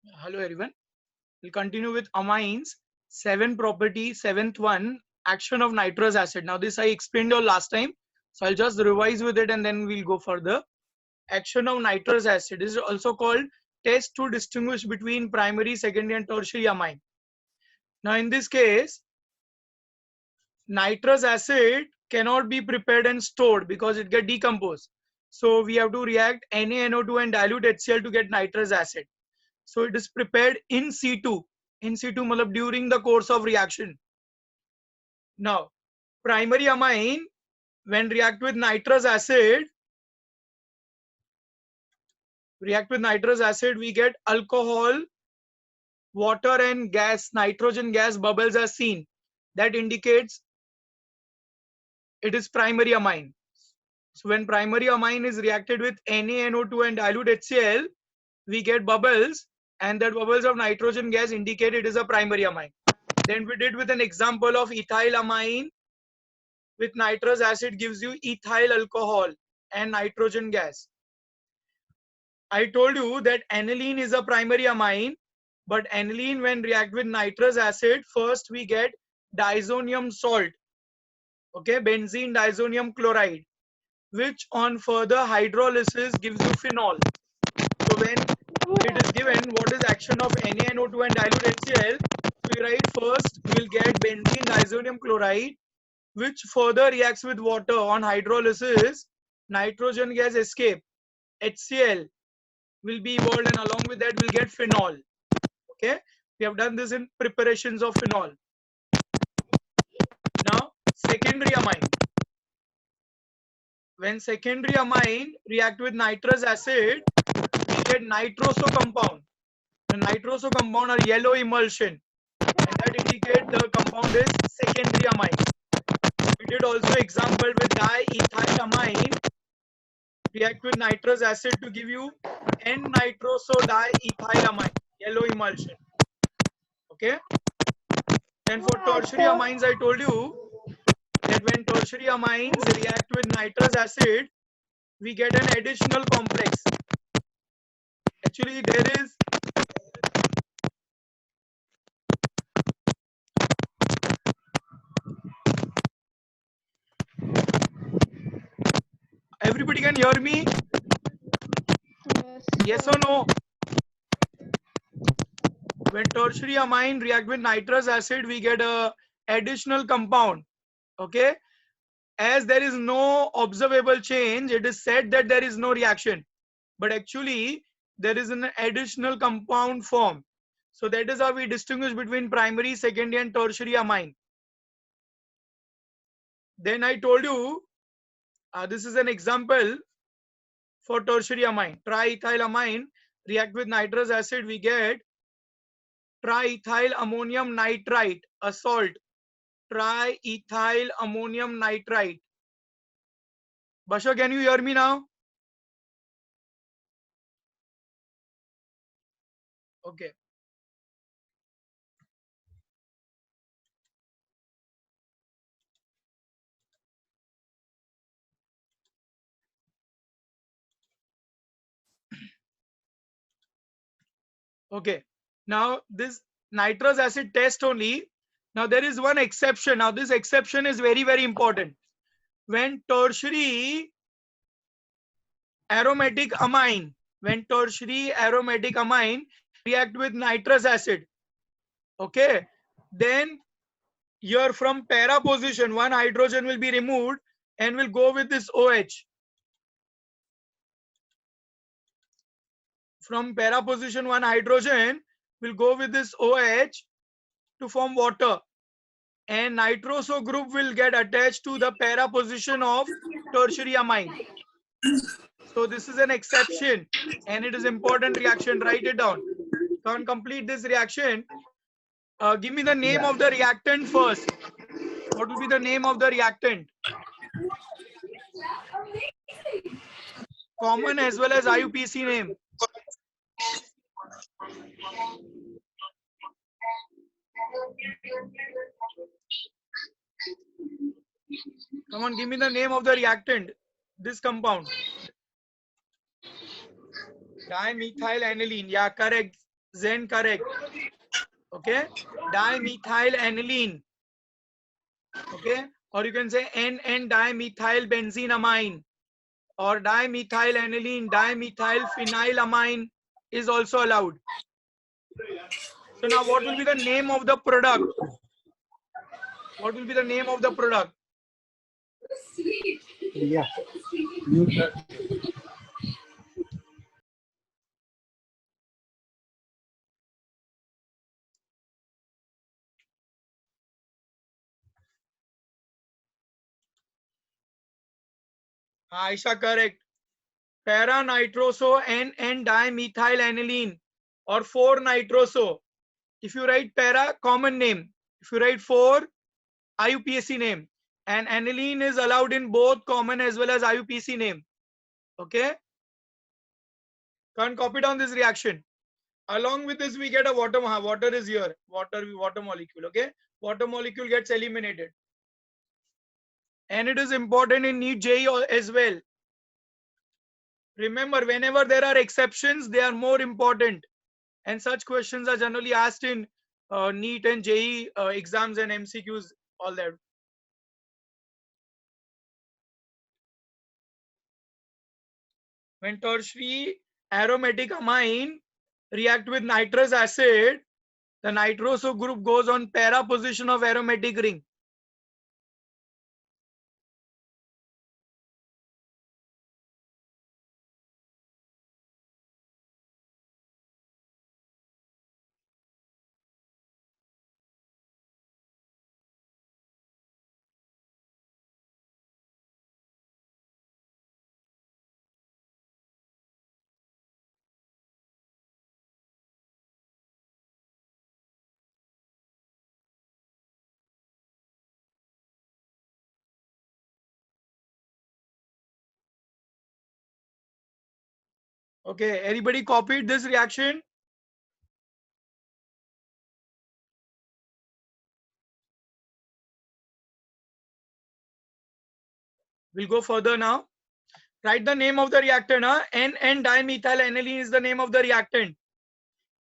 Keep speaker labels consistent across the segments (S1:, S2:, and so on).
S1: Hello everyone. We'll continue with amines. Seventh one, action of nitrous acid. Now this I explained you last time, so I'll just revise with it and then we'll go further. Action of nitrous acid is also called test to distinguish between primary, secondary and tertiary amine. Now in this case, nitrous acid cannot be prepared and stored because it get decomposed. So we have to react NaNO2 and dilute HCl to get nitrous acid. So it is prepared in situ. In situ matlab during the course of reaction. Now, primary amine when react with nitrous acid, we get alcohol, water and gas, nitrogen gas bubbles are seen. That indicates it is primary amine. So when primary amine is reacted with NaNO2 and dilute HCl, we get bubbles, and that bubbles of nitrogen gas indicate it is a primary amine. Then we did with an example of ethyl amine with nitrous acid gives you ethyl alcohol and nitrogen gas. I told you that aniline is a primary amine, but aniline when react with nitrous acid, first we get diazonium salt, okay, benzene diazonium chloride, which on further hydrolysis gives you phenol. So when it is given what is action of NaNO2 and dilute HCl, we write first we'll get benzene diazonium chloride, which further reacts with water on hydrolysis, nitrogen gas escape, HCl will be evolved, and along with that we'll get phenol. Okay, we have done this in preparations of phenol. Now secondary amine. When secondary amine react with nitrous acid, we get nitroso compound. The nitroso compound are yellow emulsion, and that indicate the compound is secondary amine. We did also example with diethylamine react with nitrous acid to give you N-nitroso-diethylamine, yellow emulsion. Okay. Then for tertiary amines, I told you that when tertiary amines react with nitrous acid, we get an additional complex. Actually, there is everybody can hear me? Yes or no? When tertiary amine react with nitrous acid, we get a additional compound. Okay. As there is no observable change, it is said that there is no reaction, but actually there is an additional compound form. So that is how we distinguish between primary, secondary and tertiary amine. Then I told you this is an example for tertiary amine. Triethylamine react with nitrous acid, we get triethyl ammonium nitrite, a salt. Triethyl ammonium nitrite. Basha, can you hear me now? Okay. Okay. Now this nitrous acid test only. Now there is one exception. Now this exception is very, very important. When tertiary aromatic amine, react with nitrous acid, okay, then here from para position, one hydrogen will be removed and will go with this OH. From para position, one hydrogen will go with this OH to form water, and nitroso group will get attached to the para position of tertiary amine. So this is an exception and it is important reaction. Write it down. Can't complete this reaction. Give me the name of the reactant first. What will be the name of the reactant? Common as well as IUPAC name. Come on, give me the name of the reactant. This compound. Dimethyl aniline. Yeah, correct. Zen, correct. Okay, dimethyl aniline. Okay, or you can say N dimethyl benzenamine, or dimethyl aniline, dimethyl phenylamine is also allowed. So now what will be the name of the product? What will be the name of the product?
S2: Yeah.
S1: Aisha, correct. Para nitroso N dimethyl aniline, or 4-nitroso. If you write para, common name. If you write 4, IUPAC name. And aniline is allowed in both common as well as IUPAC name. Okay, can't copy down this reaction. Along with this, we get a water. Water is here. Water molecule. Okay, water molecule gets eliminated. And it is important in NEET JEE as well. Remember, whenever there are exceptions, they are more important. And such questions are generally asked in NEET and JEE exams and MCQs, all that. When tertiary aromatic amine react with nitrous acid, the nitroso group goes on para position of aromatic ring. Okay, everybody copied this reaction? We'll go further now. Write the name of the reactant. N dimethyl aniline is the name of the reactant.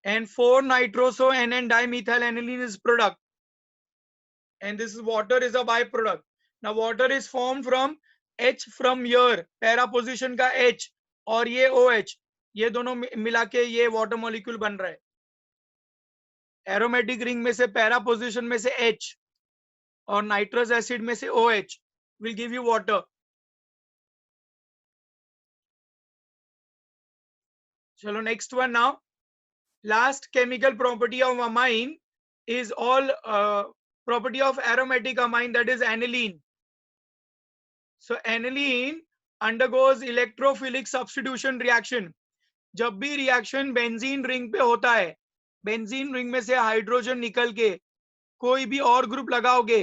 S1: And 4-nitroso N dimethyl aniline is product. And this is water is a byproduct. Now water is formed from H from here, para position का H और ये OH, ये दोनों मिला के ये water molecule बन रहा है. Aromatic ring में से para position में से H और nitrous acid में से OH will give you water. चलो next one now. Last chemical property of amine is all property of aromatic amine, that is aniline. So aniline undergoes electrophilic substitution reaction. जब भी reaction benzene ring पे होता है, benzene ring में से hydrogen निकल के कोई भी और ग्रुप लगाओगे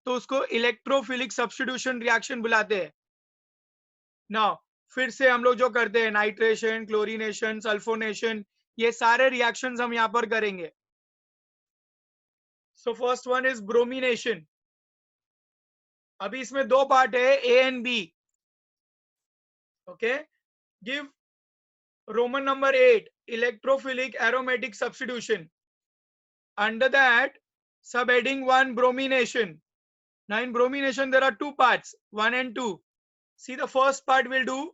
S1: तो उसको इलेक्ट्रोफिलिक सब्स्टिट्यूशन रिएक्शन बुलाते हैं. नाउ फिर से हम लोग जो करते हैं नाइट्रेशन, क्लोरीनेशन, सल्फोनेशन, ये सारे रिएक्शंस हम यहाँ पर करेंगे. So first one is bromination. अभी इसमें दो पार्ट है, A and B. Okay, give roman number 8 electrophilic aromatic substitution. Under that, subheading 1 bromination. Now in bromination there are two parts, 1 and 2. See, the first part will do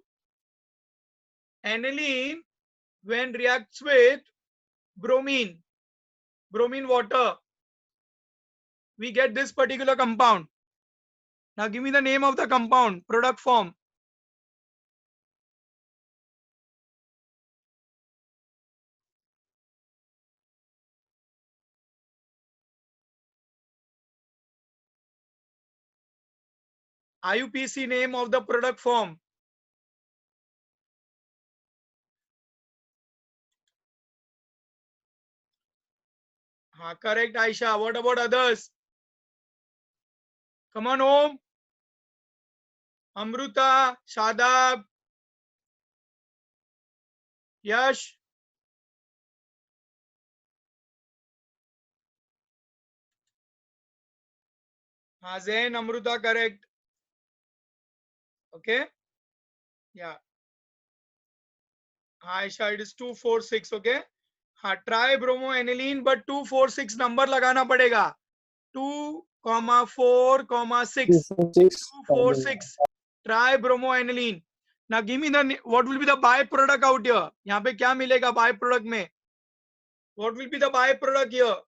S1: aniline when reacts with bromine water, we get this particular compound. Now give me the name of the compound, product form. IUPAC name of the product form. Correct, Aisha. What about others? Come on, Om. Amruta, Shadab, Yash. Zain, Amruta, correct. Okay. Yeah. Aisha, it is 2, 4, 6. Okay. हाँ, try bromo aniline, but 246 number लगाना पड़ेगा। 2,4,6 246 try bromo aniline. ना give me the what will be the by product out here. यहाँ पे क्या मिलेगा by product में? What will be the by product here?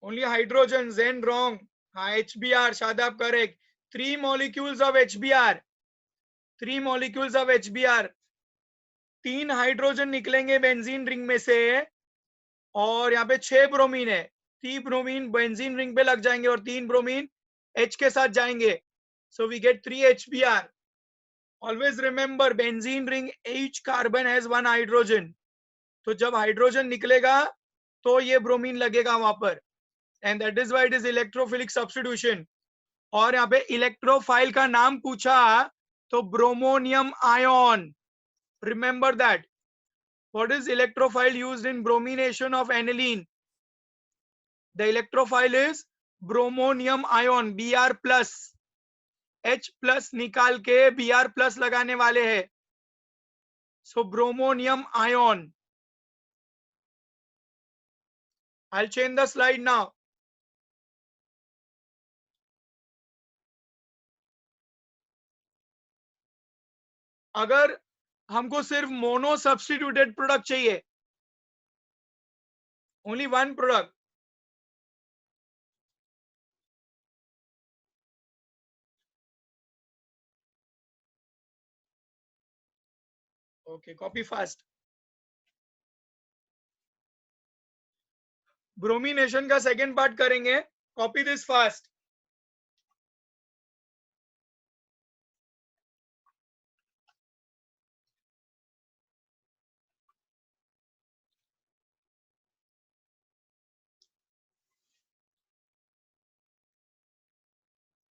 S1: Only hydrogen, then wrong. हाँ, HBr, Shadab correct. 3 molecules of HBr. 3 molecules of HBr. 3 hydrogen निकलेंगे benzene ring में से, और यहाँ पे 6 ब्रोमीन है। 3 ब्रोमीन बेंजीन रिंग पे लग जाएंगे और 3 ब्रोमीन H के साथ जाएंगे। So we get 3 HBr. Always remember benzene ring, each carbon has 1 hydrogen. तो जब हाइड्रोजन निकलेगा तो ये ब्रोमीन लगेगा वहां पर, and that is why it is electrophilic substitution. और यहाँ पे इलेक्ट्रोफाइल का नाम पूछा तो bromonium ion, remember that. What is electrophile used in bromination of aniline? The electrophile is bromonium ion, Br plus. H plus निकाल के Br प्लस लगाने वाले हैं, so bromonium ion. I'll change the slide now. अगर हमको सिर्फ mono substituted product चाहिए, only one product, okay, copy fast. Bromination का सेकेंड पार्ट करेंगे, copy this fast.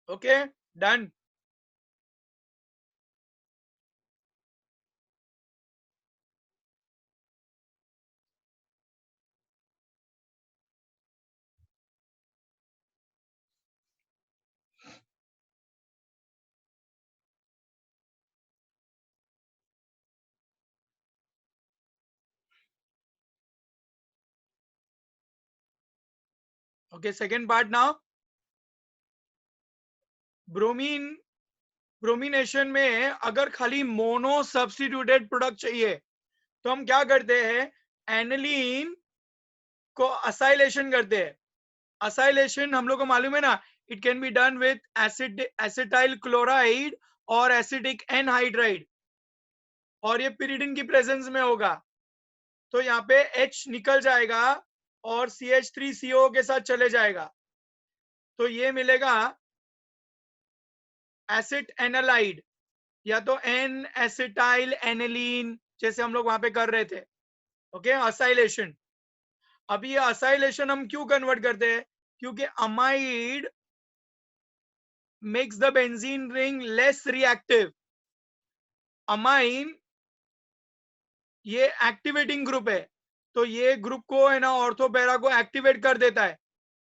S1: Okay, done. Okay, second part now. Bromination में अगर खाली मोनो सब्स्टिट्यूटेड प्रोडक्ट चाहिए तो हम क्या करते हैं? एनिलीन को असाइलेशन करते हैं। असाइलेशन हम लोग को मालूम है ना, it can be done with acid, acetyl chloride और एसिडिक एनहाइड्राइड, और ये pyridine की प्रेजेंस में होगा। तो यहाँ पे H निकल जाएगा और CH3CO के साथ चले जाएगा, तो ये मिलेगा एसिड एनालाइड, या तो एन एसिटाइल एनिलीन, जैसे हम लोग वहां पे कर रहे थे। Okay, acylation. अब ये असाइलेशन हम क्यों कन्वर्ट करते हैं? क्योंकि amide makes the benzene ring less reactive. Amine ये एक्टिवेटिंग ग्रुप है, तो ये ग्रुप को है ना ऑर्थो पैरा को एक्टिवेट कर देता है,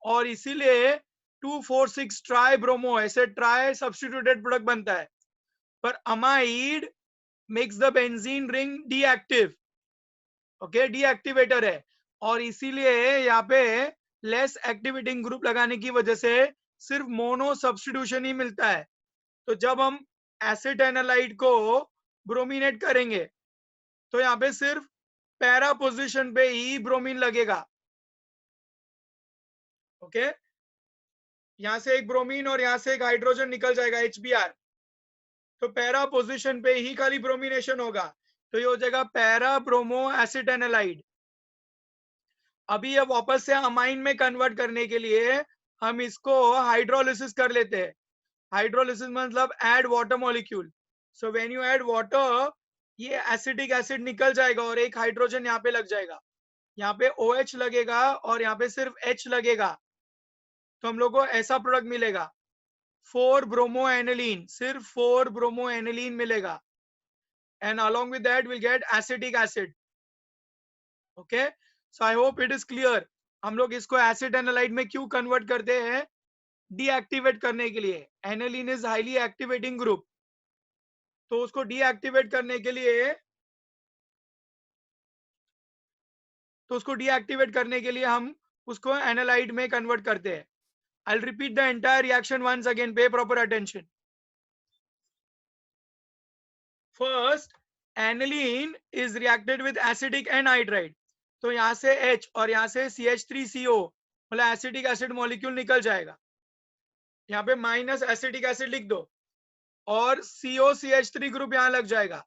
S1: और इसीलिए 2,4,6 ट्राई ब्रोमो ऐसे ट्राई सब्स्टिट्यूटेड प्रोडक्ट बनता है। पर amide makes the benzene ring deactive. Okay, deactivator है, और इसीलिए यहाँ पे लेस एक्टिवेटिंग ग्रुप लगाने की वजह से सिर्फ मोनो सब्स्टिट्यूशन ही मिलता है। तो जब हम एसिड एनालाइड को ब्रोमिनेट करेंगे तो यहाँ पे सिर्फ पैरा पोजीशन पे ही ब्रोमीन लगेगा। ओके, यहाँ से एक ब्रोमीन और यहाँ से एक हाइड्रोजन निकल जाएगा HBr, तो पैरा पोजीशन पे ही खाली ब्रोमिनेशन होगा, तो ये हो जाएगा पैरा ब्रोमो एसिड एनालाइड। अभी ये वापस से अमाइन में कन्वर्ट करने के लिए हम इसको हाइड्रोलिसिस कर लेते हैं। हाइड्रोलिसिस मतलब add water molecule. So when you add water, ये एसिडिक एसिड निकल जाएगा और एक हाइड्रोजन यहाँ पे लग जाएगा। यहाँ पे OH लगेगा और यहाँ पे सिर्फ H लगेगा, तो हम लोग को ऐसा प्रोडक्ट मिलेगा 4 ब्रोमो एनिलीन, सिर्फ 4 ब्रोमो एनिलीन मिलेगा, and along with that we'll get acetic acid. Okay, so I hope it is clear. हम लोग इसको एसिड एनालाइड में क्यों कन्वर्ट करते हैं? डीएक्टिवेट करने के लिए। Aniline is highly activating group, तो उसको डीएक्टिवेट करने के लिए हम उसको एनालाइड में कन्वर्ट करते हैं। I will repeat the entire reaction once again, pay proper attention. First, aniline is reacted with acidic anhydride, तो यहां से H और यहां से CH3CO मतलब एसिडिक एसिड मॉलिक्यूल निकल जाएगा। यहाँ पे माइनस एसिटिक एसिड लिख दो और COCH3 ग्रुप यहाँ लग जाएगा,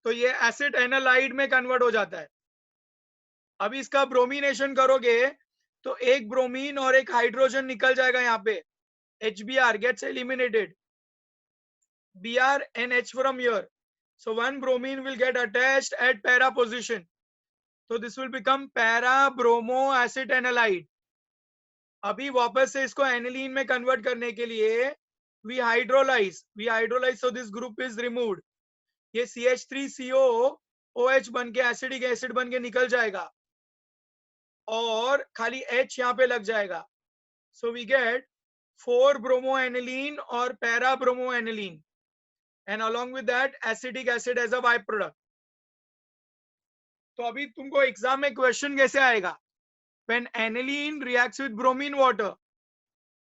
S1: तो ये एसिड एनालाइड में कन्वर्ट हो जाता है। अब इसका ब्रोमिनेशन करोगे तो एक ब्रोमीन और एक हाइड्रोजन निकल जाएगा यहाँ पे, HBr gets eliminated, Br and H from here, so one bromine will get attached at para position, so this will become para bromo acid analyde। अभी वापस से इसको एनिलीन में कन्वर्ट करने के लिए we hydrolyse, so this group is removed, ये CH3CO OH बन के एसिडिक एसिड बन के निकल जाएगा और खाली H यहाँ पे लग जाएगा, so we get 4 bromoaniline और para bromoaniline and along with that acetic acid as a byproduct। तो अभी तुमको एग्जाम में क्वेश्चन कैसे आएगा? when aniline reacts with bromine water,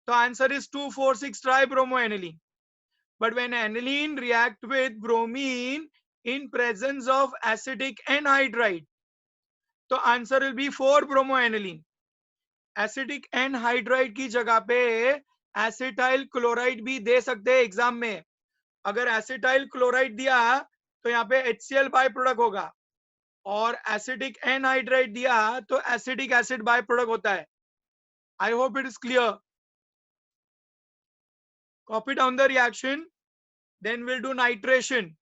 S1: the answer is 2,4,6 tribromoaniline, but when aniline react with bromine in presence of acidic anhydride, तो answer will be 4 bromoaniline. Acidic anhydride की जगह पे एसिटाइल क्लोराइड भी दे सकते हैं एग्जाम में। अगर एसिटाइल क्लोराइड दिया तो यहाँ पे HCl बाय प्रोडक्ट होगा, और एसिडिक एनहाइड्राइड दिया तो एसिडिक एसिड बाय प्रोडक्ट होता है। I hope it is clear. Copy down the reaction, then will do nitration.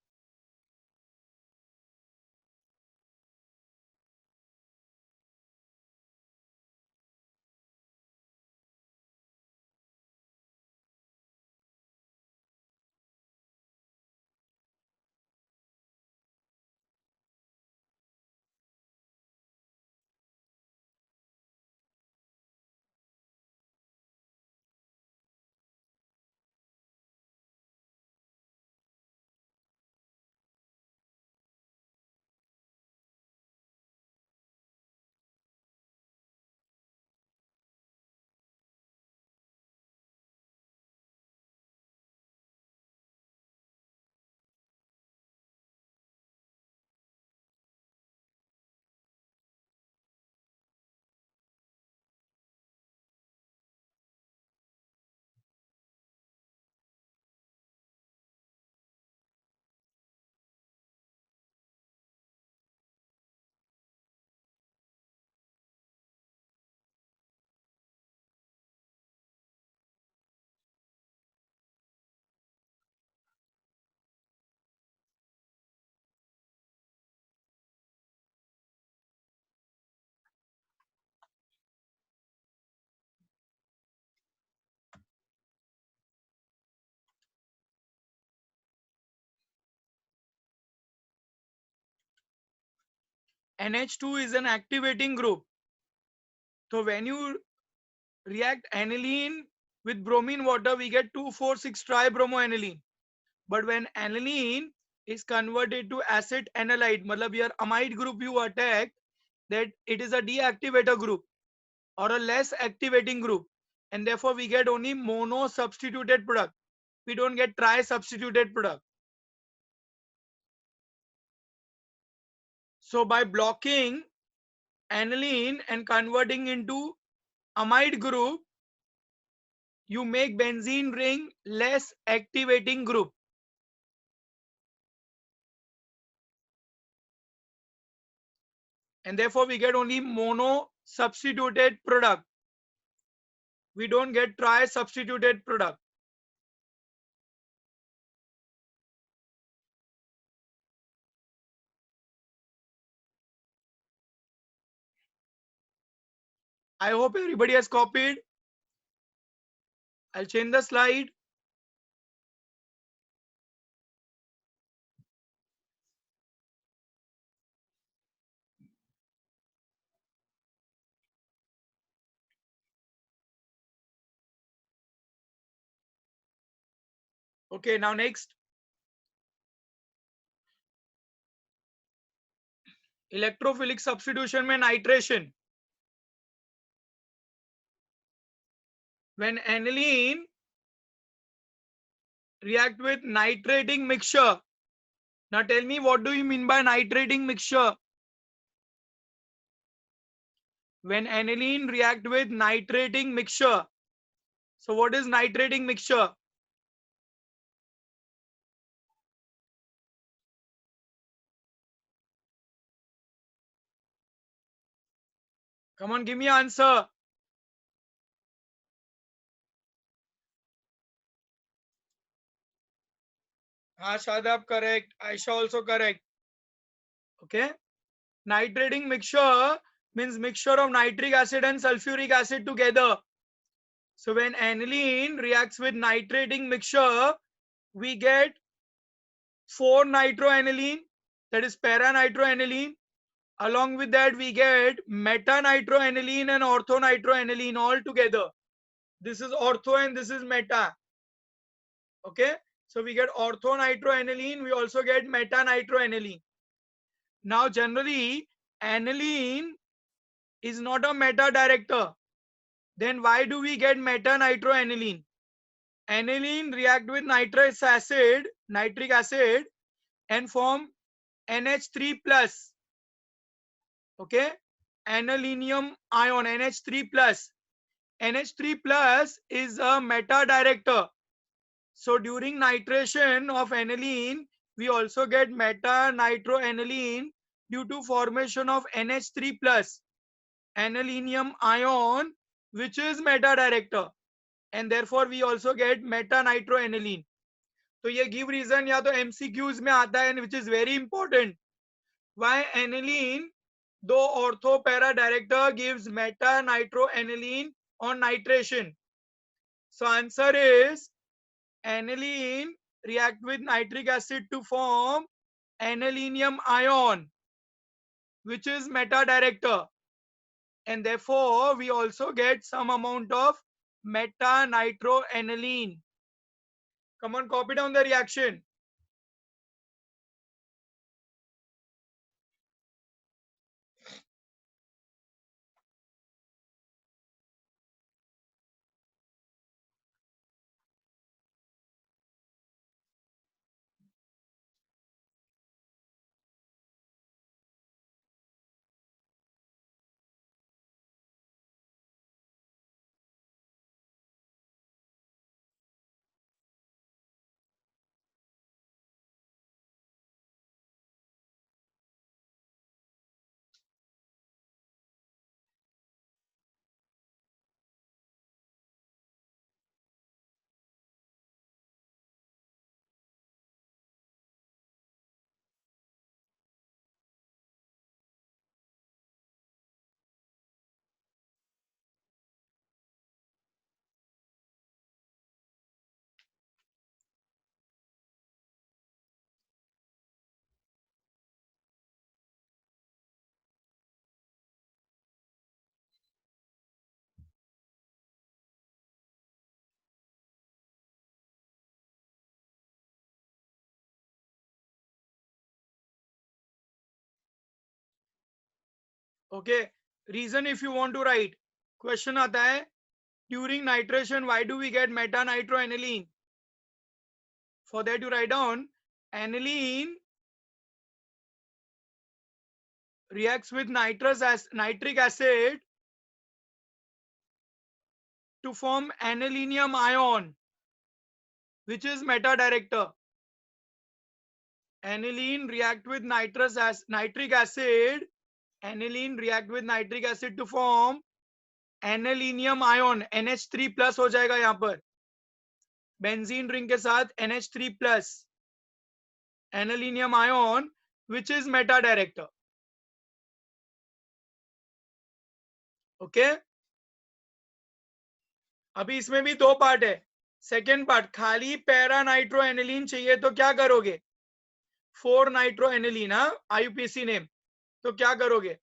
S1: NH2 is an activating group, so when you react aniline with bromine water, we get 2,4,6 tribromoaniline. But when aniline is converted to acid analyte, matlab your amide group you attack, that it is a deactivator group or a less activating group, and therefore we get only mono substituted product. We don't get tri substituted product. So by blocking aniline and converting into amide group, you make benzene ring less activating group, and therefore we get only mono substituted product. We don't get tri substituted product. I hope everybody has copied. I'll change the slide. Okay, now next, electrophilic substitution में nitration. When aniline react with nitrating mixture. Now tell me, what do you mean by nitrating mixture? When aniline react with nitrating mixture. So what is nitrating mixture? Come on, give me an answer. Shadab correct. Aisha also correct. Okay. Nitrating mixture means mixture of nitric acid and sulfuric acid together. So when aniline reacts with nitrating mixture, we get 4-nitroaniline, that is para-nitroaniline. Along with that, we get meta-nitroaniline and ortho-nitroaniline all together. This is ortho and this is meta. Okay, so we get ortho-nitroaniline, we also get meta-nitroaniline. Now generally aniline is not a meta director. Then why do we get meta-nitroaniline? Aniline react with nitric acid and form NH3 plus. Okay, anilinium ion, NH3 plus. NH3 plus is a meta director. So during nitration of aniline, we also get meta nitroaniline due to formation of NH3 plus, anilinium ion, which is meta director, and therefore we also get meta nitroaniline. तो ये give reason या तो MCQs में आता है, which is very important. Why aniline, though ortho para director, gives meta nitroaniline on nitration? So answer is aniline react with nitric acid to form anilinium ion, which is meta director, and therefore we also get some amount of meta nitroaniline. Come on, copy down the reaction. Okay, reason if you want to write. Question आता है, during nitration why do we get meta nitroaniline? For that you write down, aniline reacts with nitric acid to form anilinium ion, which is meta director. Aniline react with nitric acid. Aniline react with nitric acid to form anilinium ion. NH3 plus हो जाएगा यहाँ पर, benzene ring के साथ NH3 plus, anilinium ion, which is meta director. Okay, अभी इसमें भी दो पार्ट है. सेकेंड पार्ट, खाली पैरा नाइट्रो एनिलीन चाहिए तो क्या करोगे? 4-नाइट्रो एनिलीन, IUPAC नेम, तो क्या करोगे?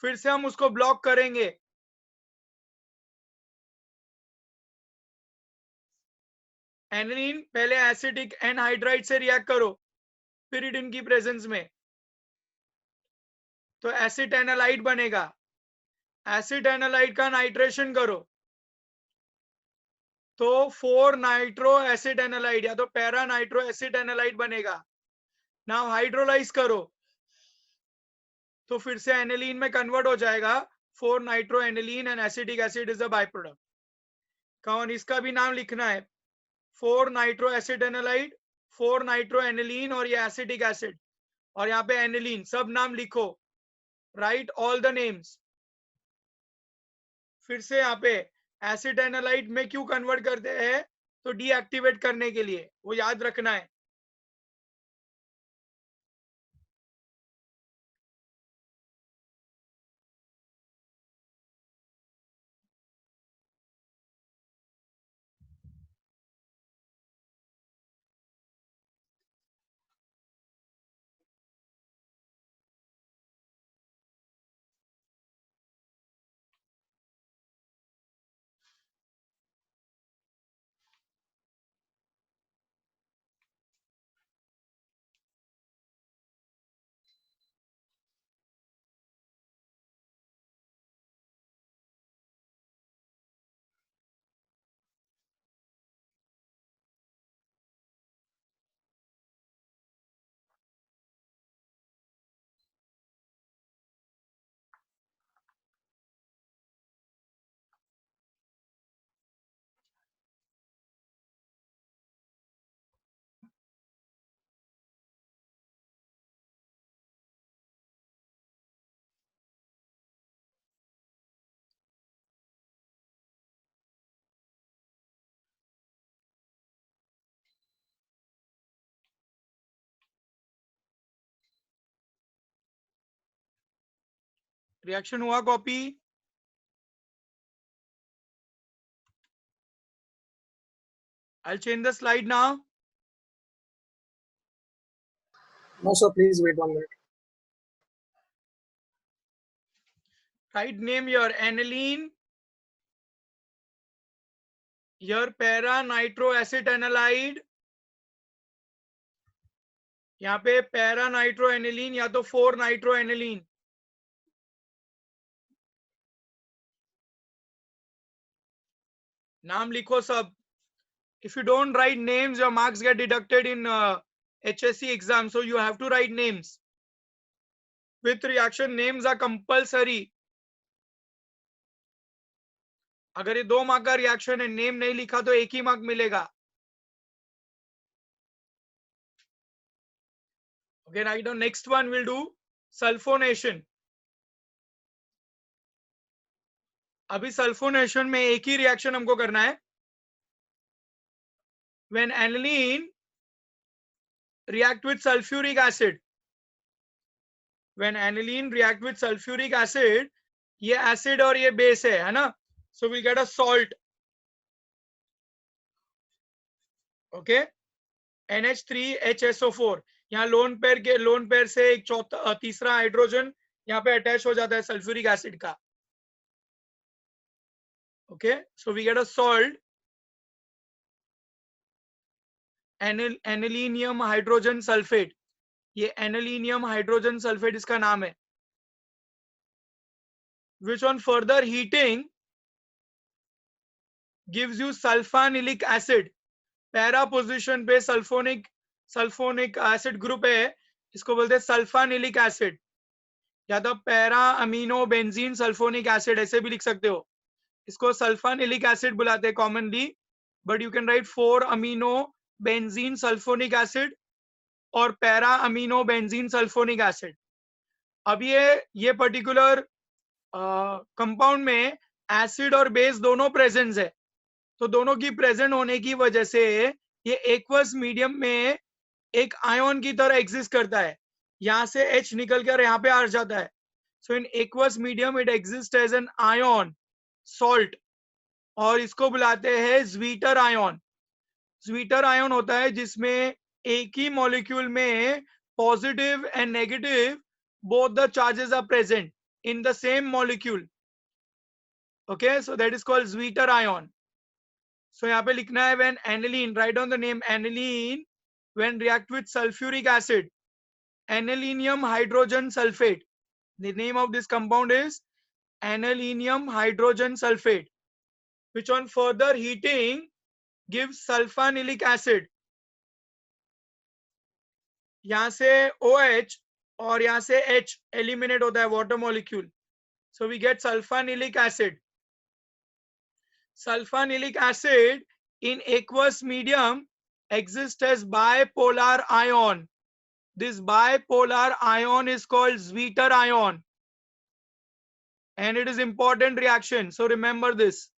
S1: फिर से हम उसको ब्लॉक करेंगे. एनिलीन पहले एसिडिक एनहाइड्राइड से रिएक्ट करो pyridine की प्रेजेंस में, तो एसिड एनालाइड बनेगा। एसिड एनालाइड का नाइट्रेशन करो तो 4 नाइट्रो एसिड एनालाइड या तो पैरा नाइट्रो एसिड एनालाइड बनेगा। नाउ हाइड्रोलाइज करो तो फिर से एनिलीन में कन्वर्ट हो जाएगा। 4 nitro aniline and acidic acid is a by product. कौन इसका भी नाम लिखना है, 4 nitro acid analyte, 4 nitro aniline और ये एसिडिक एसिड, और यहाँ पे एनिलीन, सब नाम लिखो, राइट ऑल द नेम्स। फिर से यहाँ पे एसिड एनालाइड में क्यों कन्वर्ट करते हैं, तो डीएक्टिवेट करने के लिए, वो याद रखना है। रिएक्शन हुआ copy? I'll change the slide now.
S2: No, sir, please wait 1 minute.
S1: Right, name your aniline, your para nitro acetanilide, यहाँ पे पैरा नाइट्रो एनिलीन या तो 4 नाइट्रो एनिलीन, नाम लिखो सब। If you don't write names, your marks get deducted in HSC exam, so you have to write names. With reaction, names are compulsory. अगर ये 2 mark का रिएक्शन है, नेम नहीं लिखा तो 1 ही मार्क मिलेगा। Okay, right now next one we'll do sulphonation. अभी sulphonation में एक ही रिएक्शन हमको करना है। When aniline react with sulfuric acid, when aniline react with sulfuric acid, ये acid और ये base है ना, so we'll get a salt. Okay, NH3HSO4, यहाँ लोन पेयर से एक तीसरा हाइड्रोजन यहाँ पे अटैच हो जाता है सल्फ्यूरिक एसिड का। Okay, so we get a salt, anilinium hydrogen sulphate. ये एनिलीनियम हाइड्रोजन सल्फेट इसका नाम है। Which on further heating gives you sulfanilic acid. Para position पे सल्फोनिक एसिड ग्रुप है, इसको बोलते हैं सल्फानिलिक एसिड, या तो para amino benzene sulphonic acid, ऐसे भी लिख सकते हो। इसको सल्फानिलिक एसिड बुलाते हैं commonly, but you can write 4 amino benzene sulphonic acid और para amino benzene sulphonic acid. अब ये पर्टिकुलर कंपाउंड में एसिड और बेस दोनों प्रेजेंस है, तो दोनों की प्रेजेंट होने की वजह से ये एक्वस मीडियम में एक आयन की तरह एग्जिस्ट करता है। यहां से H निकल कर यहाँ पे आ जाता है। So in aqueous medium it exist as an ion salt, और इसको बुलाते हैं ज्वीटर आयन। ज्वीटर आयन होता है जिसमें एक ही मॉलिक्यूल में positive and negative both the charges are present in the same molecule. Okay, so that is called Zwitter ion. So यहाँ पे लिखना है when aniline, write down the name aniline when react with sulfuric acid, anilinium hydrogen sulfate. The name of this compound is anilinium hydrogen sulfate, which on further heating gives sulfanilic acid. यहाँ से OH और यहाँ से H eliminate होता है water molecule, so we get sulfanilic acid. Sulfanilic acid in aqueous medium exists as bipolar ion. This bipolar ion is called Zwitter ion, and it is important reaction, so remember this.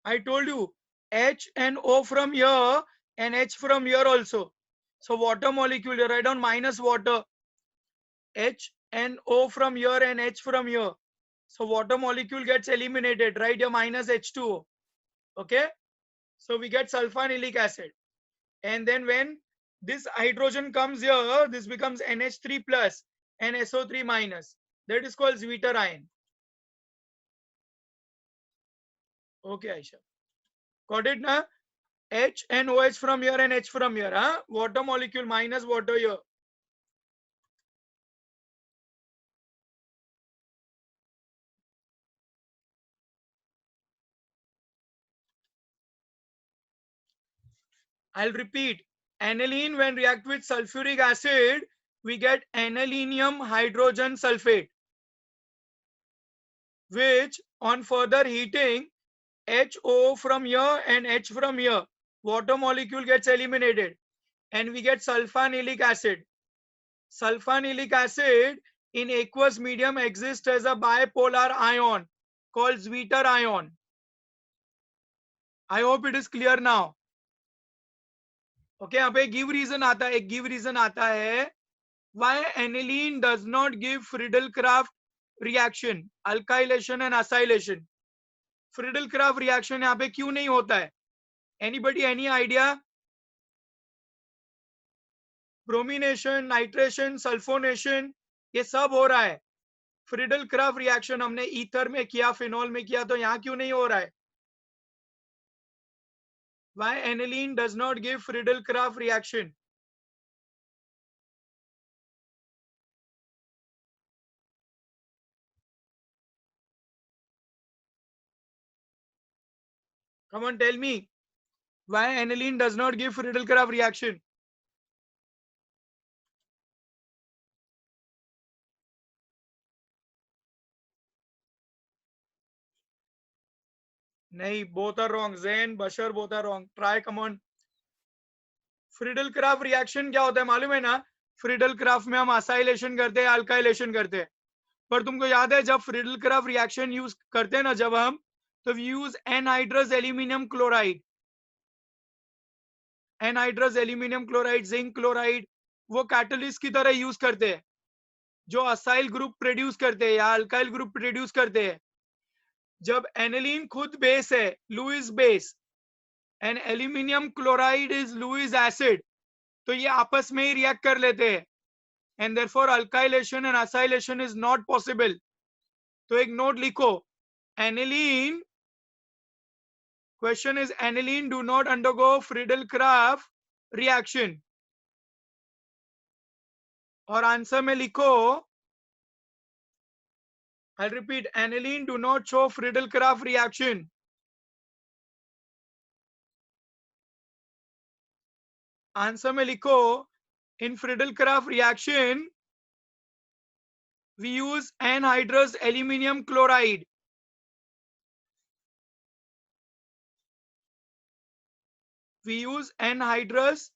S1: I told you H and O from here and H from here also. So water molecule, you write down minus water, H and O from here and H from here. So water molecule gets eliminated, right? Your minus H2O. Okay. So we get sulfanilic acid. And then when this hydrogen comes here, this becomes NH3 plus and SO3 minus. That is called Zwitter ion. Okay, Aisha. Got it now? H and OH from here and H from here. Huh? Water molecule minus water here. I'll repeat. Aniline, when react with sulfuric acid, we get anilinium hydrogen sulfate, which on further heating, HO from here and H from here, water molecule gets eliminated and we get sulfanilic acid. Sulfanilic acid in aqueous medium exists as a bipolar ion called Zwitter ion. I hope it is clear now. Okay, यहाँ पे give reason आता है, एक give reason आता है why aniline does not give Friedel-Crafts reaction, alkylation and acylation. Friedel-Crafts reaction यहाँ पे क्यों नहीं होता है? Anybody any idea? Bromination, nitration, sulphonation, ये सब हो रहा है. फ्रिडल-क्राफ्ट रिएक्शन हमने ईथर में किया, फिनॉल में किया, तो यहाँ क्यों नहीं हो रहा है? Why aniline does not give Friedel-Crafts reaction? Come on, tell me. Why aniline does not give Friedel-Crafts reaction? नहीं, both are wrong. Zain, Bashar, both are wrong. Try, come on. Friedel-Crafts reaction क्या होता है मालूम है ना? Friedel-Crafts में हम acylation करते हैं, alkylation करते हैं. पर तुमको याद है जब Friedel-Crafts reaction यूज करते हैं ना, जब हम, तो we use anhydrous aluminium chloride. Anhydrous aluminium chloride, zinc chloride, वो कैटलिस्ट की तरह यूज करते हैं जो असाइल ग्रुप प्रोड्यूस करते हैं या अल्काइल ग्रुप प्रोड्यूस करते हैं. जब एनिलीन खुद बेस है, Lewis base, and aluminium chloride is Lewis acid, तो ये आपस में ही रिएक्ट कर लेते हैं and therefore alkylation and acylation is not possible. तो एक नोट लिखो, aniline Question is aniline do not undergo Friedel-Crafts reaction. और आंसर में लिखो, I'll repeat, aniline do not show Friedel-Crafts reaction. Answer में लिखो, in Friedel-Crafts reaction we use anhydrous aluminium chloride. We use anhydrous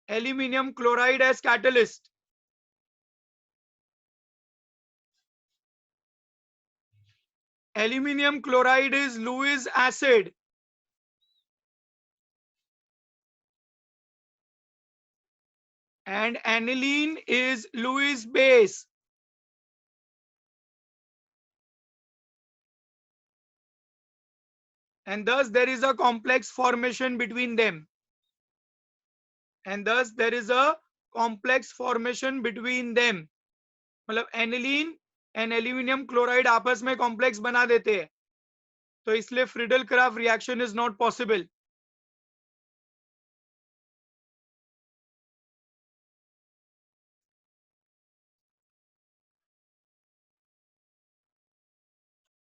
S1: aluminium chloride as catalyst. Aluminium chloride is Lewis acid. And aniline is Lewis base. And thus there is a complex formation between them. And thus there is a complex formation between them. मतलब aniline and aluminium chloride आपस में complex बना देते हैं, तो इसलिए Friedel-Crafts reaction is not possible.